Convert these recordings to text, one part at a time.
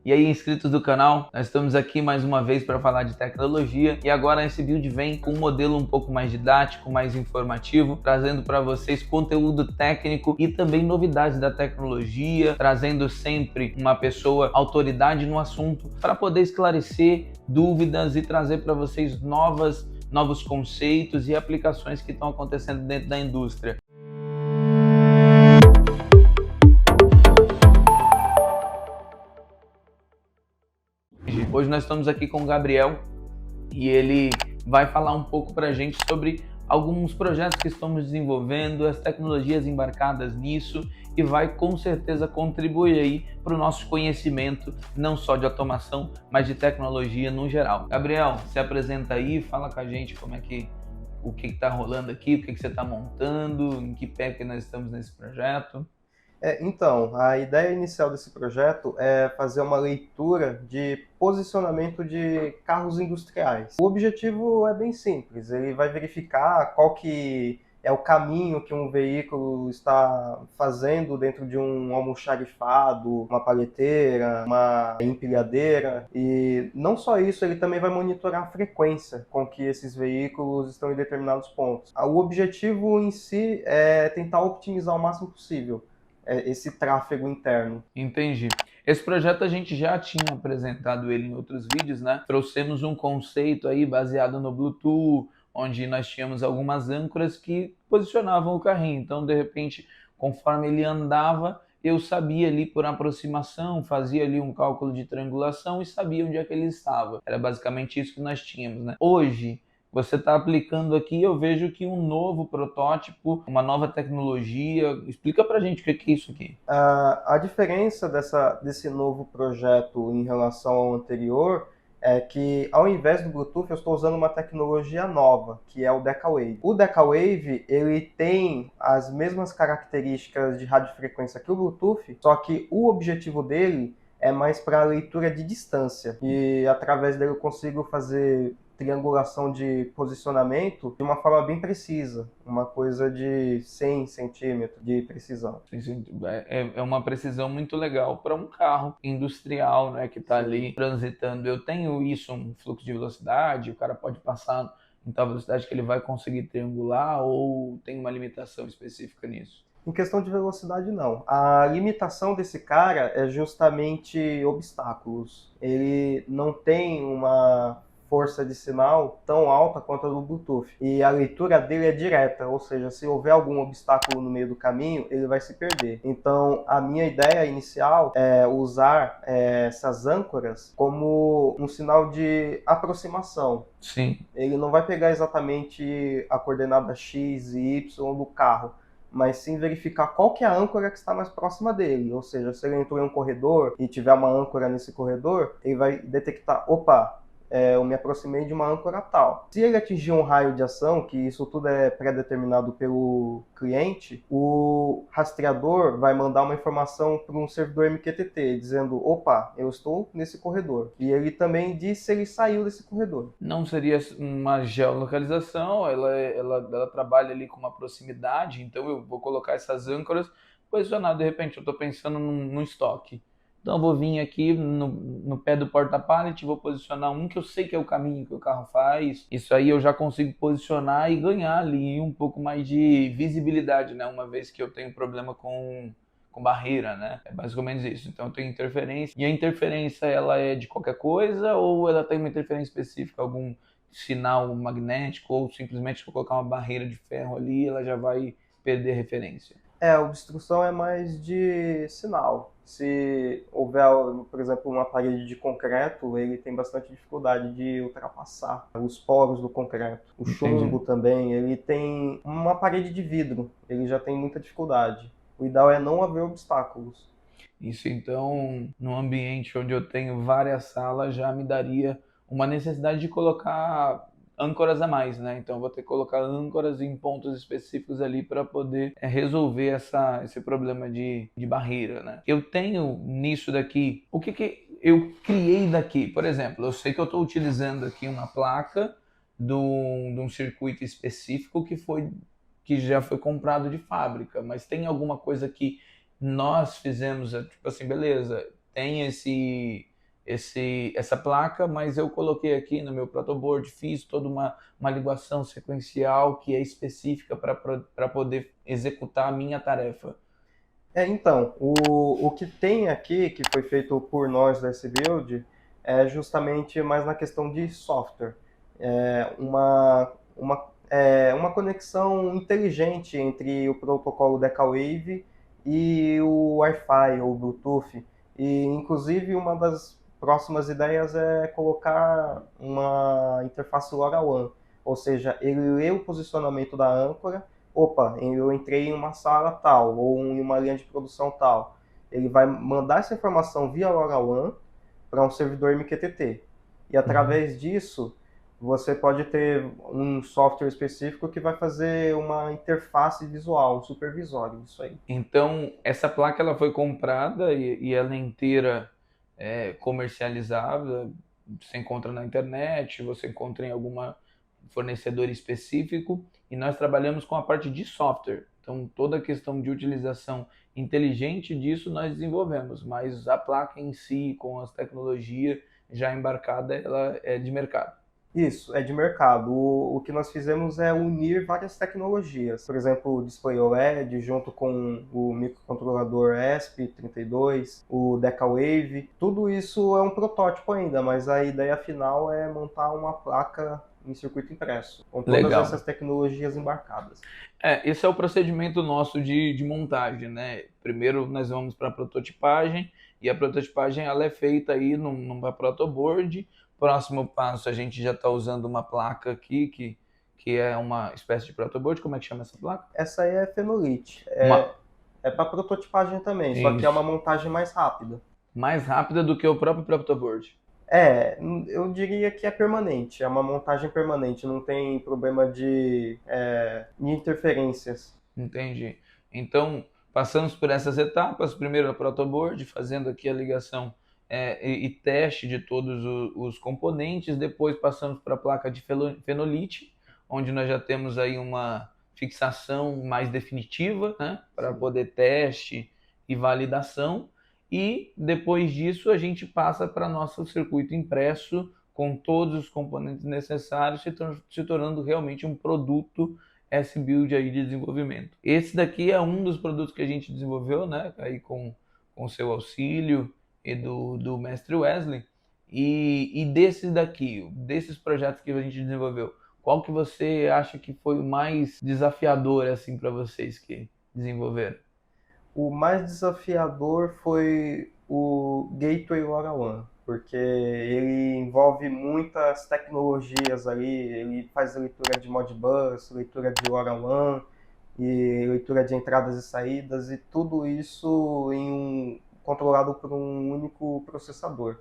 E aí, inscritos do canal, nós estamos aqui mais uma vez para falar de tecnologia e agora esse vídeo vem com um modelo um pouco mais didático, mais informativo, trazendo para vocês conteúdo técnico e também novidades da tecnologia, trazendo sempre uma pessoa autoridade no assunto para poder esclarecer dúvidas e trazer para vocês novos conceitos e aplicações que estão acontecendo dentro da indústria. Hoje nós estamos aqui com o Gabriel e ele vai falar um pouco para a gente sobre alguns projetos que estamos desenvolvendo, as tecnologias embarcadas nisso e vai com certeza contribuir aí para o nosso conhecimento, não só de automação, mas de tecnologia no geral. Gabriel, se apresenta aí, fala com a gente o que está rolando aqui, o que você está montando, em que pé que nós estamos nesse projeto. Então, a ideia inicial desse projeto é fazer uma leitura de posicionamento de carros industriais. O objetivo é bem simples, ele vai verificar qual que é o caminho que um veículo está fazendo dentro de um almoxarifado, uma paleteira, uma empilhadeira, e não só isso, ele também vai monitorar a frequência com que esses veículos estão em determinados pontos. O objetivo em si é tentar optimizar o máximo possível esse tráfego interno. Entendi. Esse projeto a gente já tinha apresentado ele em outros vídeos, né? Trouxemos um conceito aí baseado no Bluetooth, onde nós tínhamos algumas âncoras que posicionavam o carrinho. Então, de repente, conforme ele andava, eu sabia ali por aproximação, fazia ali um cálculo de triangulação e sabia onde é que ele estava. Era basicamente isso que nós tínhamos, né? Hoje, você está aplicando aqui, eu vejo que um novo protótipo, uma nova tecnologia. Explica para a gente o que é isso aqui. A diferença desse novo projeto em relação ao anterior é que, ao invés do Bluetooth, eu estou usando uma tecnologia nova, que é o Decawave. O Decawave, ele tem as mesmas características de radiofrequência que o Bluetooth, só que o objetivo dele é mais para leitura de distância. E através dele eu consigo fazer triangulação de posicionamento de uma forma bem precisa, uma coisa de 100 centímetros de precisão. É uma precisão muito legal para um carro industrial, né, que está ali transitando. Eu tenho isso, um fluxo de velocidade, o cara pode passar em tal velocidade que ele vai conseguir triangular ou tem uma limitação específica nisso? Em questão de velocidade, não. A limitação desse cara é justamente obstáculos. Ele não tem uma força de sinal tão alta quanto a do Bluetooth. E a leitura dele é direta, ou seja, se houver algum obstáculo no meio do caminho, ele vai se perder. Então, a minha ideia inicial é usar essas âncoras como um sinal de aproximação. Sim. Ele não vai pegar exatamente a coordenada X e Y do carro, mas sim verificar qual que é a âncora que está mais próxima dele. Ou seja, se ele entrou em um corredor e tiver uma âncora nesse corredor, ele vai detectar, opa, eu me aproximei de uma âncora tal. Se ele atingir um raio de ação, que isso tudo é pré-determinado pelo cliente, o rastreador vai mandar uma informação para um servidor MQTT, dizendo, opa, eu estou nesse corredor. E ele também diz se ele saiu desse corredor. Não seria uma geolocalização, ela trabalha ali com uma proximidade, então eu vou colocar essas âncoras posicionadas. De repente eu estou pensando num estoque. Então eu vou vir aqui no pé do porta-pallet, vou posicionar um que eu sei que é o caminho que o carro faz. Isso aí eu já consigo posicionar e ganhar ali um pouco mais de visibilidade, né? Uma vez que eu tenho problema com barreira, né? É mais ou menos isso. Então eu tenho interferência. E a interferência, ela é de qualquer coisa ou ela tem uma interferência específica, algum sinal magnético, ou simplesmente se eu colocar uma barreira de ferro ali, ela já vai perder referência? A obstrução é mais de sinal. Se houver, por exemplo, uma parede de concreto, ele tem bastante dificuldade de ultrapassar os poros do concreto. O chumbo também, ele tem uma parede de vidro, ele já tem muita dificuldade. O ideal é não haver obstáculos. Isso então, num ambiente onde eu tenho várias salas, já me daria uma necessidade de colocar âncoras a mais, né? Então eu vou ter que colocar âncoras em pontos específicos ali para poder resolver esse problema de barreira, né? Eu tenho nisso daqui, o que eu criei daqui? Por exemplo, eu sei que eu estou utilizando aqui uma placa de um circuito específico que já foi comprado de fábrica, mas tem alguma coisa que nós fizemos, tipo assim, beleza, tem essa placa, mas eu coloquei aqui no meu protoboard, fiz toda uma ligação sequencial que é específica para poder executar a minha tarefa. Então, o que tem aqui, que foi feito por nós da S-Build, é justamente mais na questão de software. É uma conexão inteligente entre o protocolo Decawave e o Wi-Fi ou Bluetooth. E, inclusive, uma das próximas ideias é colocar uma interface LoRaWAN, ou seja, ele lê o posicionamento da âncora. Opa, eu entrei em uma sala tal, ou em uma linha de produção tal. Ele vai mandar essa informação via LoRaWAN para um servidor MQTT. E através disso, você pode ter um software específico que vai fazer uma interface visual, um supervisório disso aí. Então, essa placa ela foi comprada e ela é inteira comercializada. Você encontra na internet, você encontra em alguma fornecedor específico, e nós trabalhamos com a parte de software. Então, toda a questão de utilização inteligente disso nós desenvolvemos, mas a placa em si, com as tecnologias já embarcada, ela é de mercado. Isso, é de mercado. O que nós fizemos é unir várias tecnologias. Por exemplo, o Display OLED junto com o microcontrolador ESP32, o Decawave. Tudo isso é um protótipo ainda, mas a ideia final é montar uma placa em circuito impresso, com todas Legal. essas tecnologias embarcadas. Esse é o procedimento nosso de montagem, né? Primeiro nós vamos para a prototipagem, e a prototipagem ela é feita aí numa protoboard. Próximo passo, a gente já está usando uma placa aqui, que é uma espécie de protoboard. Como é que chama essa placa? Essa aí é Fenolite. É para prototipagem também, só que é uma montagem mais rápida. Mais rápida do que o próprio protoboard. Eu diria que é permanente, é uma montagem permanente, não tem problema de interferências. Entendi. Então, passamos por essas etapas, primeiro a protoboard, fazendo aqui a ligação e teste de todos os componentes, depois passamos para a placa de fenolite, onde nós já temos aí uma fixação mais definitiva, né, para poder teste e validação. E depois disso a gente passa para nosso circuito impresso com todos os componentes necessários, se tornando realmente um produto S-Build aí de desenvolvimento. Esse daqui é um dos produtos que a gente desenvolveu, né, aí com seu auxílio e do mestre Wesley. E desses projetos que a gente desenvolveu, qual que você acha que foi o mais desafiador assim para vocês que desenvolveram? O mais desafiador foi o Gateway LoRaWAN, porque ele envolve muitas tecnologias ali, ele faz leitura de Modbus, leitura de LoRaWAN, e leitura de entradas e saídas, e tudo isso controlado por um único processador.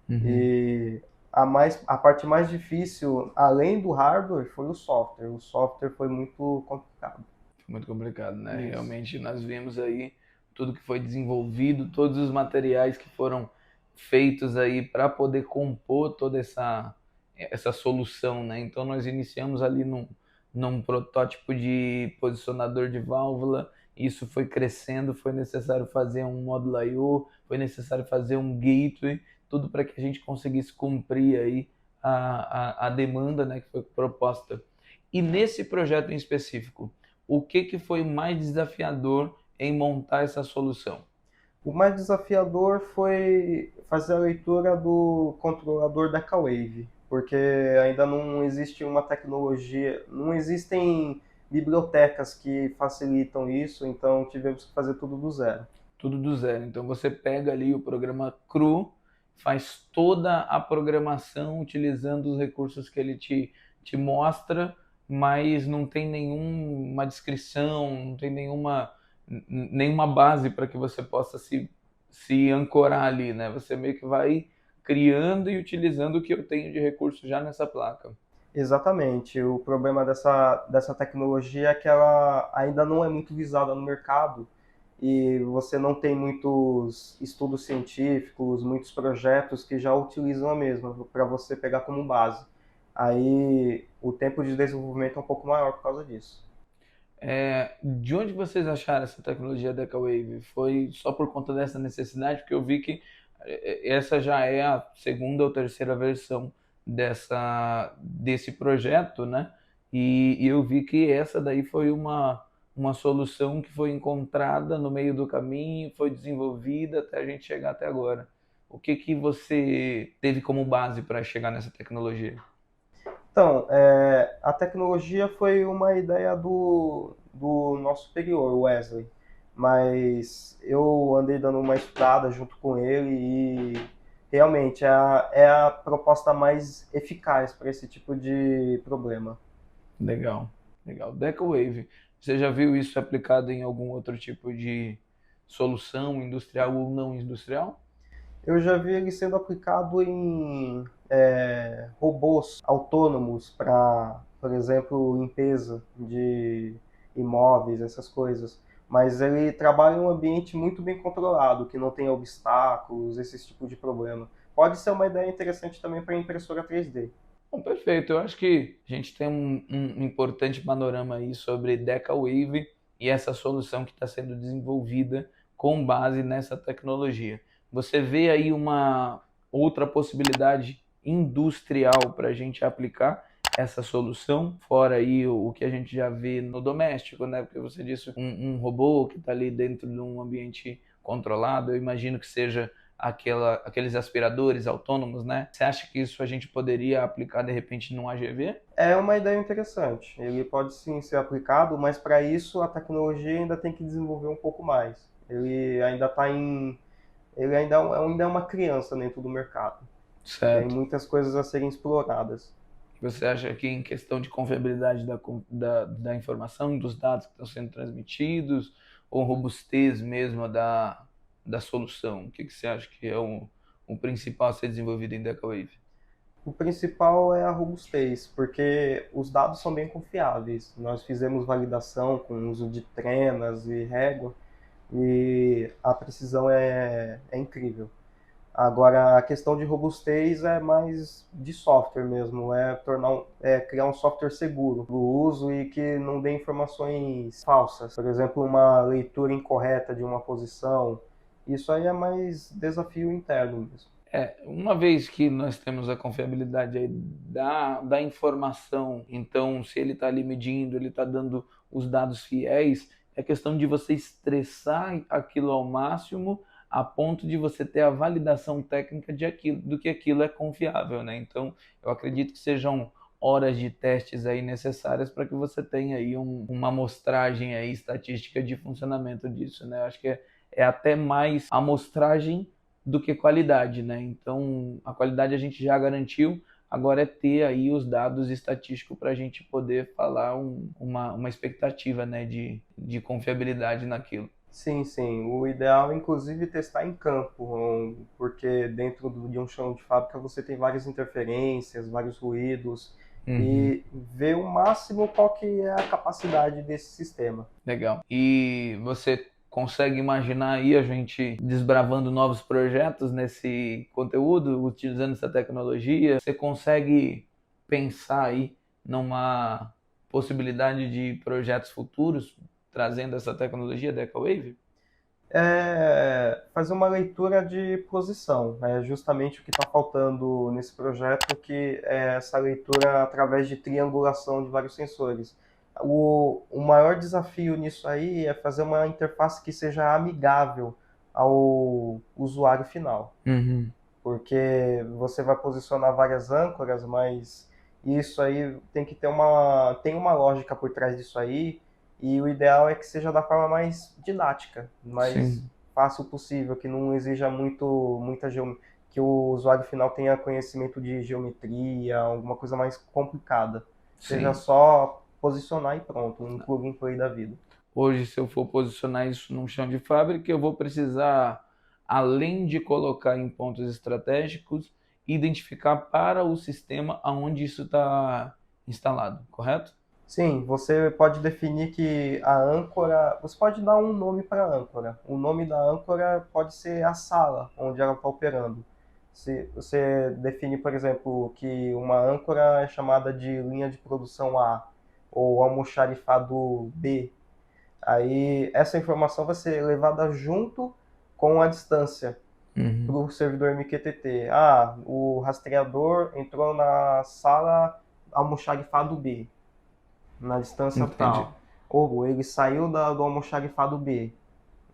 E a parte mais difícil, além do hardware, foi o software. O software foi muito complicado. Muito complicado, né? Isso. Realmente nós vimos aí tudo que foi desenvolvido, todos os materiais que foram feitos aí para poder compor toda essa solução, né? Então nós iniciamos ali num protótipo de posicionador de válvula, isso foi crescendo, foi necessário fazer um módulo I/O, foi necessário fazer um gateway, tudo para que a gente conseguisse cumprir aí a demanda, né, que foi proposta. E nesse projeto em específico, o que foi mais desafiador em montar essa solução? O mais desafiador foi fazer a leitura do controlador Decawave, porque ainda não existe uma tecnologia, não existem bibliotecas que facilitam isso, então tivemos que fazer tudo do zero. Tudo do zero. Então você pega ali o programa cru, faz toda a programação utilizando os recursos que ele te mostra, mas não tem nenhuma descrição, não tem nenhuma base para que você possa se ancorar ali, né? Você meio que vai criando e utilizando o que eu tenho de recurso já nessa placa. Exatamente. O problema dessa tecnologia é que ela ainda não é muito visada no mercado e você não tem muitos estudos científicos, muitos projetos que já utilizam a mesma para você pegar como base. Aí o tempo de desenvolvimento é um pouco maior por causa disso. De onde vocês acharam essa tecnologia Decawave? Foi só por conta dessa necessidade? Porque eu vi que Essa já é a segunda ou terceira versão desse projeto, né? E eu vi que essa daí foi uma solução que foi encontrada no meio do caminho, foi desenvolvida até a gente chegar até agora. O que que você teve como base para chegar nessa tecnologia? Então, a tecnologia foi uma ideia do nosso superior, o Wesley, mas eu andei dando uma estudada junto com ele e realmente é a proposta mais eficaz para esse tipo de problema. Legal, legal. Decawave, você já viu isso aplicado em algum outro tipo de solução industrial ou não industrial? Eu já vi ele sendo aplicado em robôs autônomos para, por exemplo, limpeza de imóveis, essas coisas. Mas ele trabalha em um ambiente muito bem controlado, que não tem obstáculos, esse tipo de problema. Pode ser uma ideia interessante também para impressora 3D. Bom, perfeito. Eu acho que a gente tem um importante panorama aí sobre Decawave e essa solução que está sendo desenvolvida com base nessa tecnologia. Você vê aí uma outra possibilidade industrial para a gente aplicar essa solução, fora aí o que a gente já vê no doméstico, né? Porque você disse um robô que está ali dentro de um ambiente controlado, eu imagino que seja aqueles aspiradores autônomos, né? Você acha que isso a gente poderia aplicar de repente num AGV? É uma ideia interessante. Ele pode sim ser aplicado, mas para isso a tecnologia ainda tem que desenvolver um pouco mais. Ele ainda está em. Ele ainda é uma criança dentro do mercado. Tem Certo. muitas coisas a serem exploradas. Você acha que em questão de confiabilidade da informação, dos dados que estão sendo transmitidos, ou robustez mesmo da solução? O que, que você acha que é o principal a ser desenvolvido em Decawave? O principal é a robustez, porque os dados são bem confiáveis. Nós fizemos validação com o uso de trenas e régua e a precisão é incrível. Agora, a questão de robustez é mais de software mesmo, criar um software seguro para o uso e que não dê informações falsas. Por exemplo, uma leitura incorreta de uma posição. Isso aí é mais desafio interno mesmo. Uma vez que nós temos a confiabilidade aí da informação, então se ele está ali medindo, ele está dando os dados fiéis, é questão de você estressar aquilo ao máximo a ponto de você ter a validação técnica do que aquilo é confiável, né? Então, eu acredito que sejam horas de testes aí necessárias para que você tenha aí uma amostragem aí estatística de funcionamento disso, né? Eu acho que é até mais amostragem do que qualidade, né? Então, a qualidade a gente já garantiu, agora é ter aí os dados estatísticos para a gente poder falar uma expectativa, né, de confiabilidade naquilo. Sim, sim. O ideal é inclusive testar em campo, porque dentro de um chão de fábrica você tem várias interferências, vários ruídos, Uhum. e ver o máximo qual que é a capacidade desse sistema. Legal. E você consegue imaginar aí a gente desbravando novos projetos nesse conteúdo, utilizando essa tecnologia? Você consegue pensar aí numa possibilidade de projetos futuros trazendo essa tecnologia Decawave? Fazer uma leitura de posição. É justamente o que está faltando nesse projeto, que é essa leitura através de triangulação de vários sensores. O maior desafio nisso aí é fazer uma interface que seja amigável ao usuário final, Uhum. porque você vai posicionar várias âncoras, mas isso aí tem uma lógica por trás disso aí, e o ideal é que seja da forma mais didática, mais Sim, fácil possível, que não exija que o usuário final tenha conhecimento de geometria, alguma coisa mais complicada. Seja sim. só posicionar e pronto, um plug and play da vida. Hoje, se eu for posicionar isso num chão de fábrica, eu vou precisar, além de colocar em pontos estratégicos, identificar para o sistema aonde isso está instalado, correto? Sim, você pode definir que a âncora. Você pode dar um nome para a âncora. O nome da âncora pode ser a sala onde ela está operando. Se você define, por exemplo, que uma âncora é chamada de linha de produção A ou almoxarifado B, aí essa informação vai ser levada junto com a distância. para o servidor MQTT. Ah, o rastreador entrou na sala almoxarifado B, na distância tal. Ou ele saiu do almoxarifado B.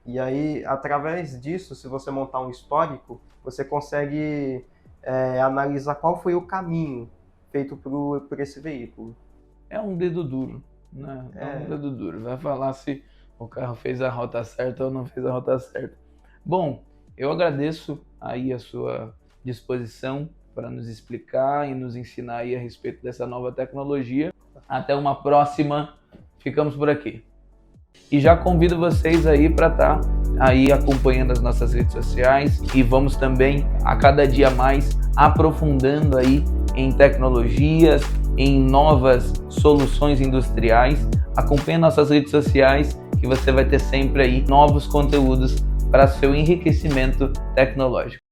E aí, através disso, se você montar um histórico, você consegue analisar qual foi o caminho feito por esse veículo. É um dedo duro, né? É um dedo duro. Vai falar se o carro fez a rota certa ou não fez a rota certa. Bom, eu agradeço aí a sua disposição para nos explicar e nos ensinar aí a respeito dessa nova tecnologia. Até uma próxima. Ficamos por aqui. E já convido vocês aí para estar aí acompanhando as nossas redes sociais e vamos também a cada dia mais aprofundando aí em tecnologias, em novas soluções industriais. Acompanhe nossas redes sociais que você vai ter sempre aí novos conteúdos para seu enriquecimento tecnológico.